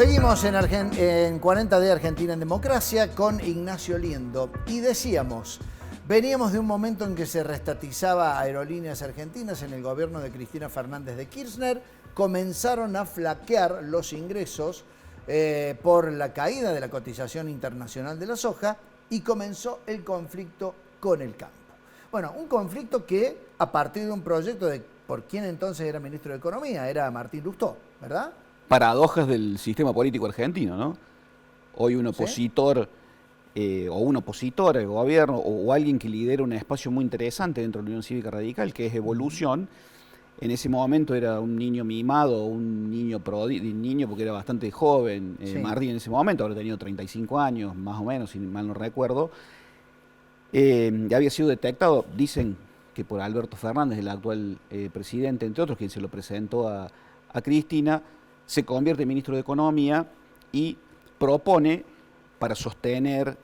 Seguimos en 40 de Argentina en Democracia con Ignacio Liendo. Y decíamos, veníamos de un momento en que se reestatizaba Aerolíneas Argentinas en el gobierno de Cristina Fernández de Kirchner. Comenzaron a flaquear los ingresos por la caída de la cotización internacional de la soja y comenzó el conflicto con el campo. Bueno, un conflicto que a partir de un proyecto de por quien entonces era ministro de Economía, era Martín Lustó, ¿verdad? Paradojas del sistema político argentino, ¿no? Hoy un opositor o una opositora al gobierno o alguien que lidera un espacio muy interesante dentro de la Unión Cívica Radical, que es Evolución, en ese momento era un niño mimado, un niño porque era bastante joven, Martín en ese momento, habrá tenido 35 años, más o menos, si mal no recuerdo, ya había sido detectado, dicen que por Alberto Fernández, el actual presidente, entre otros, quien se lo presentó a Cristina, se convierte en ministro de Economía y propone, para sostener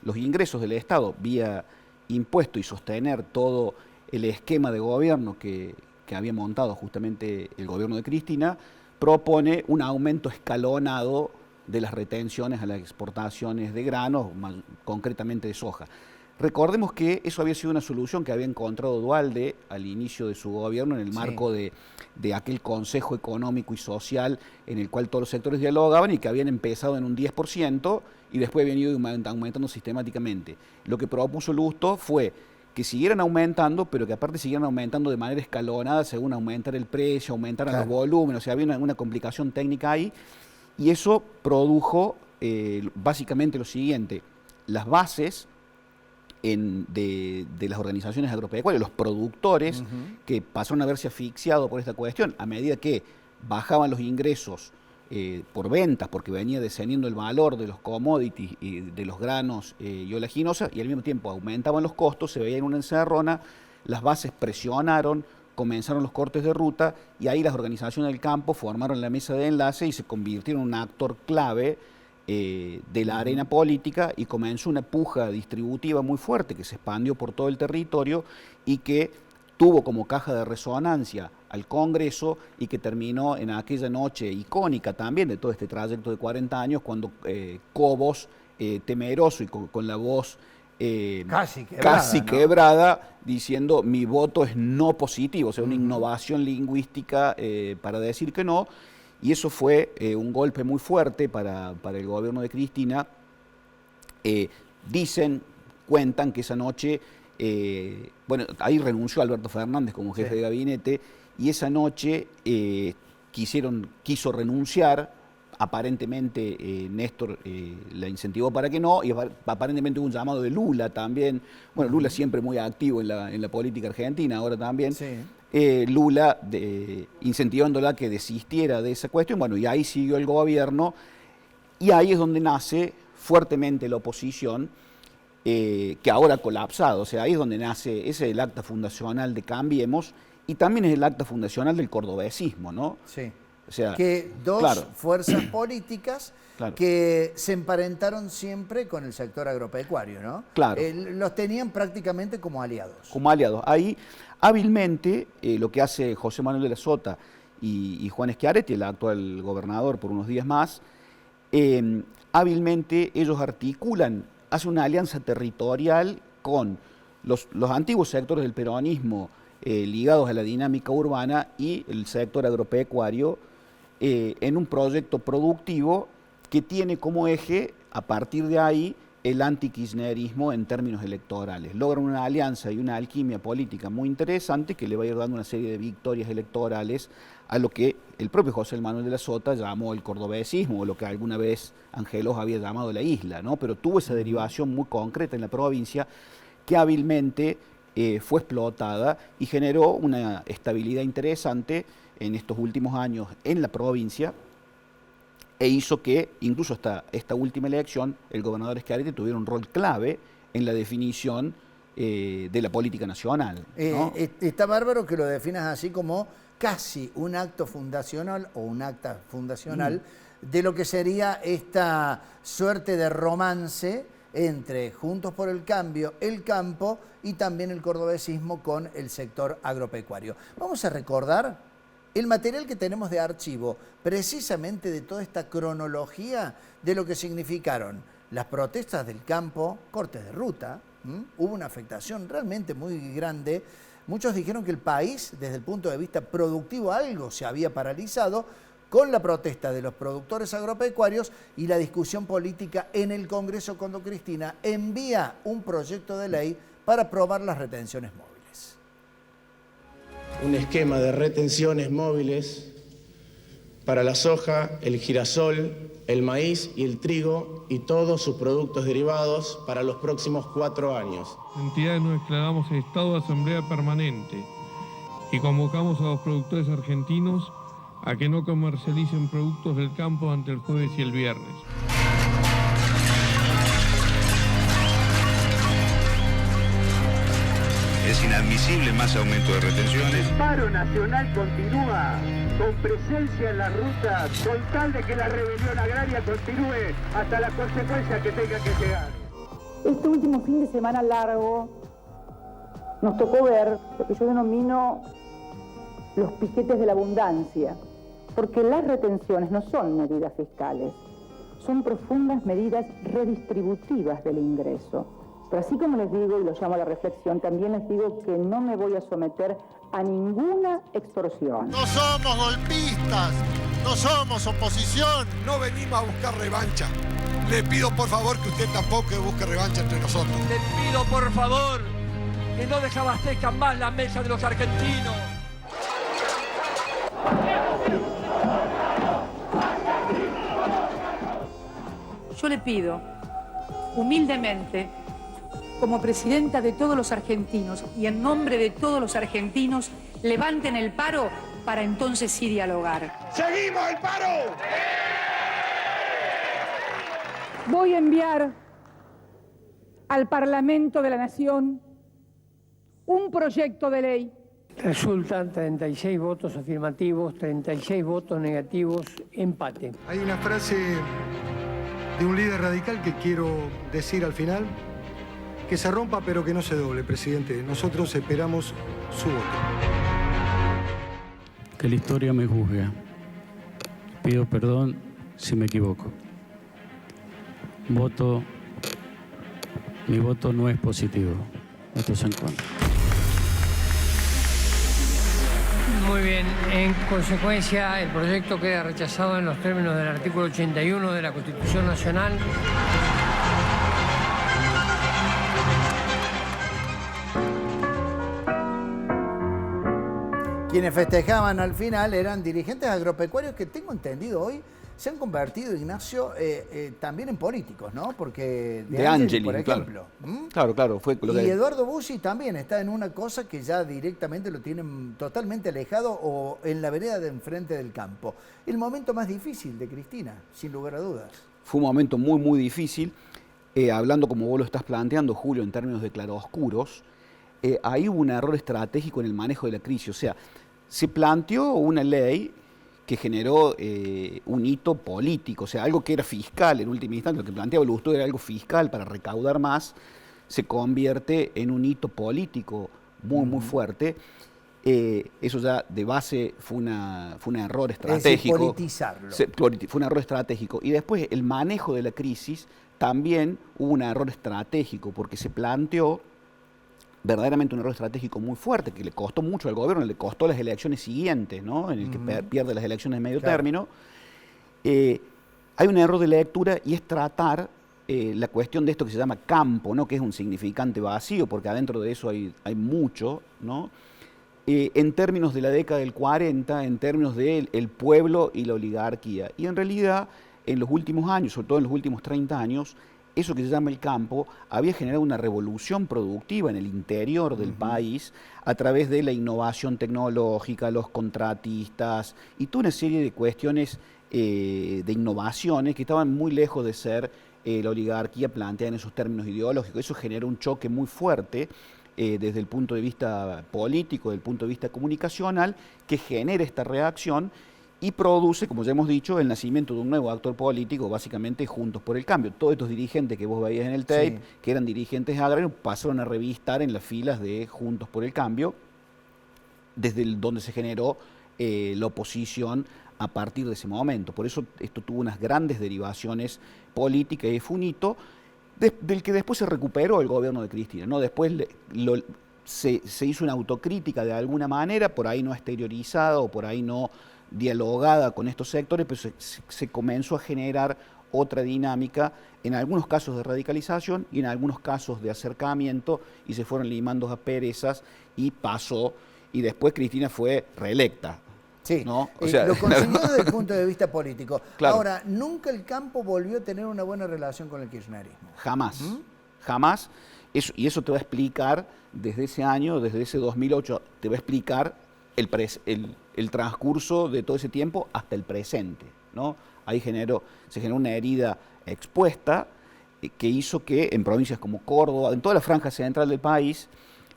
los ingresos del Estado vía impuesto y sostener todo el esquema de gobierno que había montado justamente el gobierno de Cristina, propone un aumento escalonado de las retenciones a las exportaciones de granos, más concretamente de soja. Recordemos que eso había sido una solución que había encontrado Duhalde al inicio de su gobierno en el marco de aquel Consejo Económico y Social en el cual todos los sectores dialogaban y que habían empezado en un 10% y después habían ido aumentando sistemáticamente. Lo que propuso Lustó fue que siguieran aumentando, pero que aparte siguieran aumentando de manera escalonada según aumentar el precio, aumentaran los volúmenes, o sea, había una complicación técnica ahí y eso produjo básicamente lo siguiente: las bases de las organizaciones agropecuarias, los productores que pasaron a verse asfixiados por esta cuestión, a medida que bajaban los ingresos por ventas, porque venía descendiendo el valor de los commodities y de los granos y oleaginosas, y al mismo tiempo aumentaban los costos, se veía en una encerrona, las bases presionaron, comenzaron los cortes de ruta, y ahí las organizaciones del campo formaron la mesa de enlace y se convirtieron en un actor clave de la arena política, y comenzó una puja distributiva muy fuerte que se expandió por todo el territorio y que tuvo como caja de resonancia al Congreso y que terminó en aquella noche icónica también de todo este trayecto de 40 años cuando Cobos, temeroso y con la voz casi quebrada, diciendo mi voto es no positivo, o sea, una innovación lingüística para decir que no. Y eso fue un golpe muy fuerte para el gobierno de Cristina. Cuentan que esa noche, ahí renunció Alberto Fernández como jefe de gabinete, y esa noche quiso renunciar, aparentemente Néstor la incentivó para que no, y aparentemente hubo un llamado de Lula también. Bueno, Lula siempre muy activo en la política argentina, ahora también. Lula incentivándola a que desistiera de esa cuestión, bueno, y ahí siguió el gobierno, y ahí es donde nace fuertemente la oposición, que ahora ha colapsado, o sea, ahí es donde nace, ese es el acta fundacional de Cambiemos, y también es el acta fundacional del cordobesismo, ¿no? Sí. O sea, que dos fuerzas políticas que se emparentaron siempre con el sector agropecuario, ¿no? Claro. Los tenían prácticamente como aliados. Como aliados. Ahí, hábilmente, lo que hace José Manuel de la Sota y Juan Schiaretti, el actual gobernador por unos días más, hábilmente ellos hacen una alianza territorial con los antiguos sectores del peronismo ligados a la dinámica urbana y el sector agropecuario, en un proyecto productivo que tiene como eje, a partir de ahí, el antikirchnerismo en términos electorales. Logran una alianza y una alquimia política muy interesante que le va a ir dando una serie de victorias electorales a lo que el propio José Manuel de la Sota llamó el cordobesismo, o lo que alguna vez Angelos había llamado la isla, ¿no? Pero tuvo esa derivación muy concreta en la provincia que hábilmente fue explotada y generó una estabilidad interesante en estos últimos años en la provincia, e hizo que incluso hasta esta última elección el gobernador Schiaretti tuviera un rol clave en la definición de la política nacional, ¿no? Está bárbaro que lo definas así como casi un acto fundacional o un acta fundacional de lo que sería esta suerte de romance entre Juntos por el Cambio, el campo y también el cordobesismo con el sector agropecuario. Vamos a recordar el material que tenemos de archivo, precisamente de toda esta cronología de lo que significaron las protestas del campo, cortes de ruta, hubo una afectación realmente muy grande. Muchos dijeron que el país, desde el punto de vista productivo, algo se había paralizado con la protesta de los productores agropecuarios y la discusión política en el Congreso cuando Cristina envía un proyecto de ley para aprobar las retenciones móviles. Un esquema de retenciones móviles para la soja, el girasol, el maíz y el trigo y todos sus productos derivados para los próximos 4 años. Entidades nos declaramos en estado de asamblea permanente y convocamos a los productores argentinos a que no comercialicen productos del campo ante el jueves y el viernes. Es inadmisible más aumento de retenciones. El paro nacional continúa con presencia en la ruta con tal de que la rebelión agraria continúe hasta las consecuencias que tenga que llegar. Este último fin de semana largo nos tocó ver lo que yo denomino los piquetes de la abundancia, porque las retenciones no son medidas fiscales, son profundas medidas redistributivas del ingreso. Pero así como les digo, y los llamo a la reflexión, también les digo que no me voy a someter a ninguna extorsión. No somos golpistas, no somos oposición. No venimos a buscar revancha. Le pido por favor que usted tampoco busque revancha entre nosotros. Le pido por favor que no desabastezcan más la mesa de los argentinos. Yo le pido, humildemente, como presidenta de todos los argentinos y en nombre de todos los argentinos, levanten el paro para entonces sí dialogar. ¡Seguimos el paro! Voy a enviar al Parlamento de la Nación un proyecto de ley. Resultan 36 votos afirmativos, 36 votos negativos, empate. Hay una frase de un líder radical que quiero decir al final. Que se rompa pero que no se doble, presidente. Nosotros esperamos su voto. Que la historia me juzgue. Pido perdón si me equivoco. Mi voto no es positivo. Voto es en contra. Muy bien, en consecuencia el proyecto queda rechazado en los términos del artículo 81 de la Constitución Nacional. Quienes festejaban al final eran dirigentes agropecuarios que tengo entendido hoy se han convertido, Ignacio, también en políticos, ¿no? Porque de Angelini, por ejemplo. Claro, fue lo que... Y Eduardo Bussi también está en una cosa que ya directamente lo tienen totalmente alejado o en la vereda de enfrente del campo. El momento más difícil de Cristina, sin lugar a dudas. Fue un momento muy, muy difícil. Hablando como vos lo estás planteando, Julio, en términos de claroscuros, ahí hubo un error estratégico en el manejo de la crisis. O sea, se planteó una ley que generó un hito político, o sea, algo que era fiscal en última instancia, lo que planteaba Lustó era algo fiscal para recaudar más, se convierte en un hito político muy, muy fuerte. Eso ya de base fue un error estratégico. Es politizarlo. Fue un error estratégico. Y después el manejo de la crisis también hubo un error estratégico, porque se planteó verdaderamente un error estratégico muy fuerte, que le costó mucho al gobierno, le costó las elecciones siguientes, ¿no? En el que pierde las elecciones de medio término. Hay un error de lectura y es tratar la cuestión de esto que se llama campo, ¿no? Que es un significante vacío, porque adentro de eso hay mucho, ¿no? En términos de la década del 40, en términos del pueblo y la oligarquía. Y en realidad, en los últimos años, sobre todo en los últimos 30 años, eso que se llama el campo había generado una revolución productiva en el interior del país a través de la innovación tecnológica, los contratistas y toda una serie de cuestiones de innovaciones que estaban muy lejos de ser la oligarquía planteada en esos términos ideológicos. Eso generó un choque muy fuerte desde el punto de vista político, desde el punto de vista comunicacional, que genera esta reacción y produce, como ya hemos dicho, el nacimiento de un nuevo actor político, básicamente Juntos por el Cambio. Todos estos dirigentes que vos veías en el tape, que eran dirigentes agrarios, pasaron a revistar en las filas de Juntos por el Cambio, desde donde se generó la oposición a partir de ese momento. Por eso esto tuvo unas grandes derivaciones políticas y fue un hito del que después se recuperó el gobierno de Cristina, ¿no? Después se hizo una autocrítica de alguna manera, por ahí no exteriorizada o por ahí no dialogada con estos sectores, pero se comenzó a generar otra dinámica, en algunos casos de radicalización y en algunos casos de acercamiento, y se fueron limando asperezas y pasó, y después Cristina fue reelecta. Sí, ¿no? O sea, lo consiguió desde el punto de vista político. Claro. Ahora, nunca el campo volvió a tener una buena relación con el kirchnerismo. Jamás, jamás. Y eso te va a explicar desde ese año, desde ese 2008, te va a explicar el transcurso de todo ese tiempo hasta el presente, ¿no? Ahí se generó una herida expuesta que hizo que en provincias como Córdoba, en toda la franja central del país,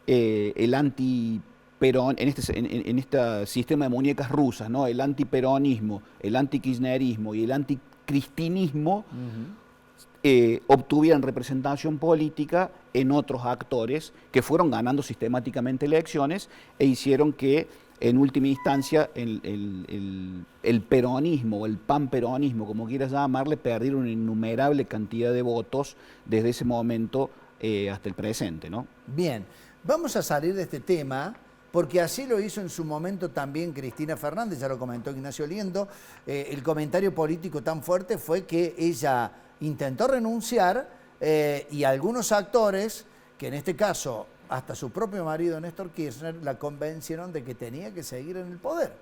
el antiperón, en este sistema de muñecas rusas, ¿no? El antiperonismo, el antikirchnerismo y el anticristinismo obtuvieran representación política en otros actores que fueron ganando sistemáticamente elecciones e hicieron que en última instancia el peronismo o el panperonismo, como quieras llamarle, perdieron una innumerable cantidad de votos desde ese momento hasta el presente, ¿no? Bien, vamos a salir de este tema porque así lo hizo en su momento también Cristina Fernández, ya lo comentó Ignacio Liendo. El comentario político tan fuerte fue que ella intentó renunciar y algunos actores, que en este caso hasta su propio marido Néstor Kirchner, la convencieron de que tenía que seguir en el poder.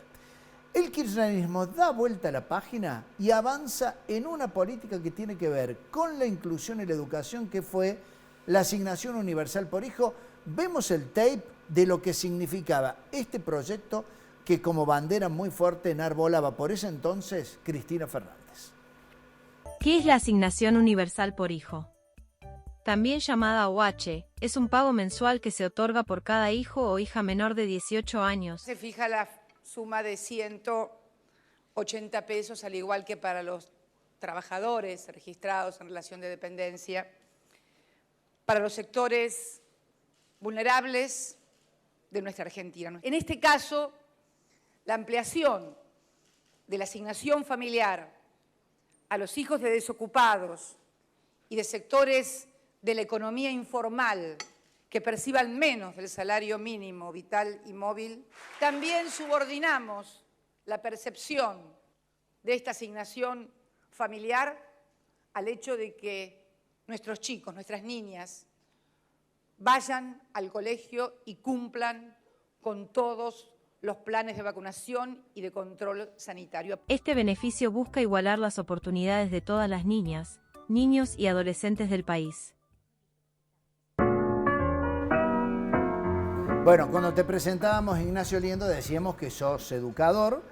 El kirchnerismo da vuelta a la página y avanza en una política que tiene que ver con la inclusión y la educación, que fue la asignación universal por hijo. Vemos el tape de lo que significaba este proyecto que como bandera muy fuerte enarbolaba por ese entonces Cristina Fernández. ¿Qué es la asignación universal por hijo? También llamada OH, es un pago mensual que se otorga por cada hijo o hija menor de 18 años. Se fija la suma de 180 pesos, al igual que para los trabajadores registrados en relación de dependencia, para los sectores vulnerables de nuestra Argentina. En este caso, la ampliación de la asignación familiar a los hijos de desocupados y de sectores de la economía informal que perciban menos del salario mínimo vital y móvil, también subordinamos la percepción de esta asignación familiar al hecho de que nuestros chicos, nuestras niñas, vayan al colegio y cumplan con todos los planes de vacunación y de control sanitario. Este beneficio busca igualar las oportunidades de todas las niñas, niños y adolescentes del país. Bueno, cuando te presentábamos, Ignacio Liendo, decíamos que sos educador,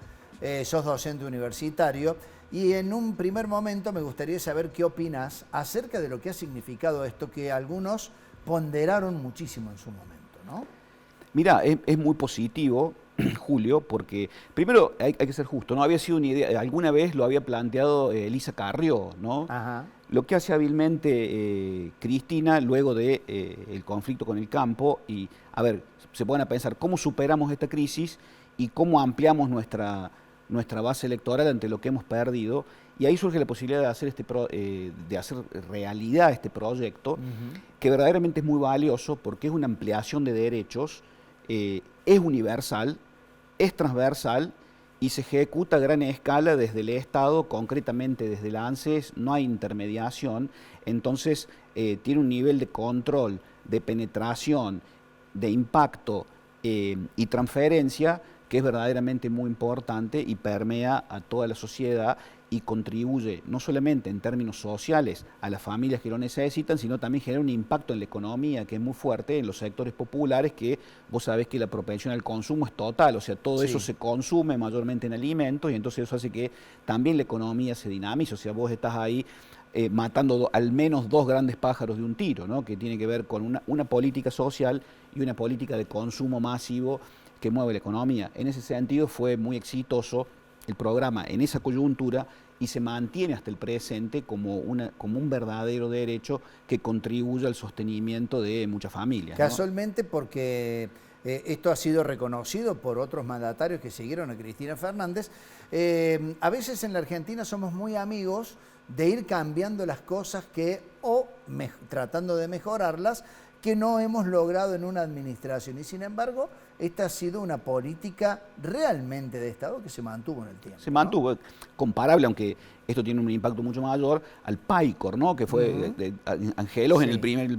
sos docente universitario, y en un primer momento me gustaría saber qué opinas acerca de lo que ha significado esto, que algunos ponderaron muchísimo en su momento, ¿no? Mira, es muy positivo, Julio, porque primero hay que ser justo, ¿no? Había sido una idea, alguna vez lo había planteado Elisa Carrió, ¿no? Ajá. Lo que hace hábilmente Cristina luego de el conflicto con el campo y, a ver, se pueden pensar cómo superamos esta crisis y cómo ampliamos nuestra base electoral ante lo que hemos perdido, y ahí surge la posibilidad de hacer realidad este proyecto, que verdaderamente es muy valioso porque es una ampliación de derechos, es universal, es transversal y se ejecuta a gran escala desde el Estado, concretamente desde la ANSES, no hay intermediación, entonces tiene un nivel de control, de penetración, de impacto y transferencia que es verdaderamente muy importante y permea a toda la sociedad y contribuye no solamente en términos sociales a las familias que lo necesitan, sino también genera un impacto en la economía que es muy fuerte en los sectores populares, que vos sabés que la propensión al consumo es total, o sea, todo eso se consume mayormente en alimentos y entonces eso hace que también la economía se dinamice, o sea, vos estás ahí matando al menos dos grandes pájaros de un tiro, ¿no? Que tiene que ver con una política social y una política de consumo masivo que mueve la economía. En ese sentido fue muy exitoso el programa en esa coyuntura y se mantiene hasta el presente como un verdadero derecho que contribuye al sostenimiento de muchas familias, ¿no? Casualmente porque Esto ha sido reconocido por otros mandatarios que siguieron a Cristina Fernández. A veces en la Argentina somos muy amigos de ir cambiando las cosas tratando de mejorarlas, que no hemos logrado en una administración. Y sin embargo, esta ha sido una política realmente de Estado que se mantuvo en el tiempo. Se mantuvo, ¿no? Comparable, aunque esto tiene un impacto mucho mayor, al PAICOR, ¿no? Que fue Angelos, sí, en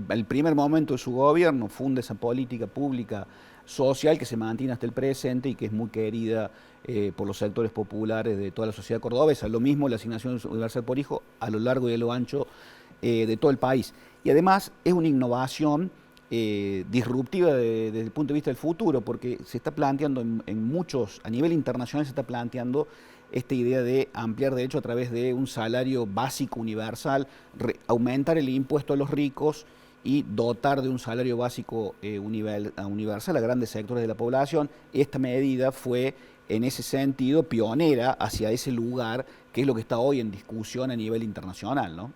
el primer momento de su gobierno, funda esa política pública social que se mantiene hasta el presente y que es muy querida por los sectores populares de toda la sociedad cordobesa. Lo mismo la asignación universal por hijo a lo largo y a lo ancho de todo el país. Y además es una innovación disruptiva desde el punto de vista del futuro, porque se está planteando a nivel internacional se está planteando esta idea de ampliar derechos a través de un salario básico universal, aumentar el impuesto a los ricos y dotar de un salario básico universal a grandes sectores de la población. Esta medida fue, en ese sentido, pionera hacia ese lugar, que es lo que está hoy en discusión a nivel internacional, ¿no?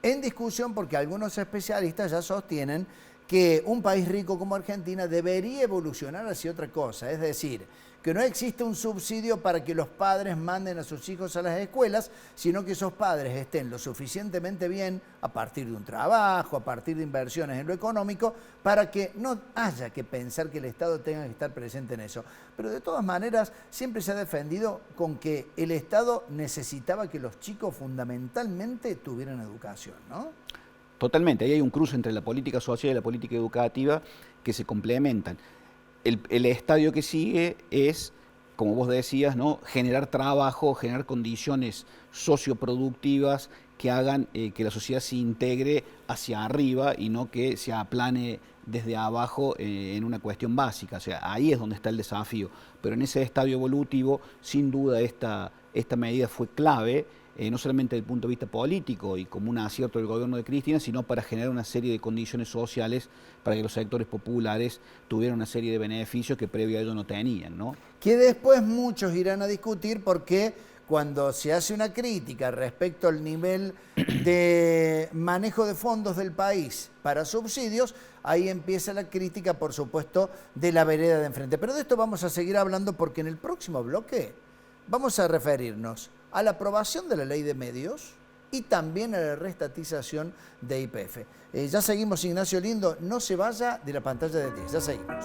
En discusión porque algunos especialistas ya sostienen que un país rico como Argentina debería evolucionar hacia otra cosa, es decir, que no existe un subsidio para que los padres manden a sus hijos a las escuelas, sino que esos padres estén lo suficientemente bien a partir de un trabajo, a partir de inversiones en lo económico, para que no haya que pensar que el Estado tenga que estar presente en eso. Pero de todas maneras, siempre se ha defendido con que el Estado necesitaba que los chicos fundamentalmente tuvieran educación, ¿no? Totalmente, ahí hay un cruce entre la política social y la política educativa que se complementan. El estadio que sigue es, como vos decías, ¿no?, generar trabajo, generar condiciones socioproductivas que hagan que la sociedad se integre hacia arriba y no que se aplane desde abajo en una cuestión básica. O sea, ahí es donde está el desafío. Pero en ese estadio evolutivo, sin duda, esta medida fue clave, no solamente desde el punto de vista político y como un acierto del gobierno de Cristina, sino para generar una serie de condiciones sociales para que los sectores populares tuvieran una serie de beneficios que previo a ello no tenían, ¿no? Que después muchos irán a discutir porque cuando se hace una crítica respecto al nivel de manejo de fondos del país para subsidios, ahí empieza la crítica, por supuesto, de la vereda de enfrente. Pero de esto vamos a seguir hablando porque en el próximo bloque vamos a referirnos a la aprobación de la ley de medios y también a la reestatización de YPF. Ya seguimos, Ignacio Lindo, no se vaya de la pantalla de 10, ya seguimos.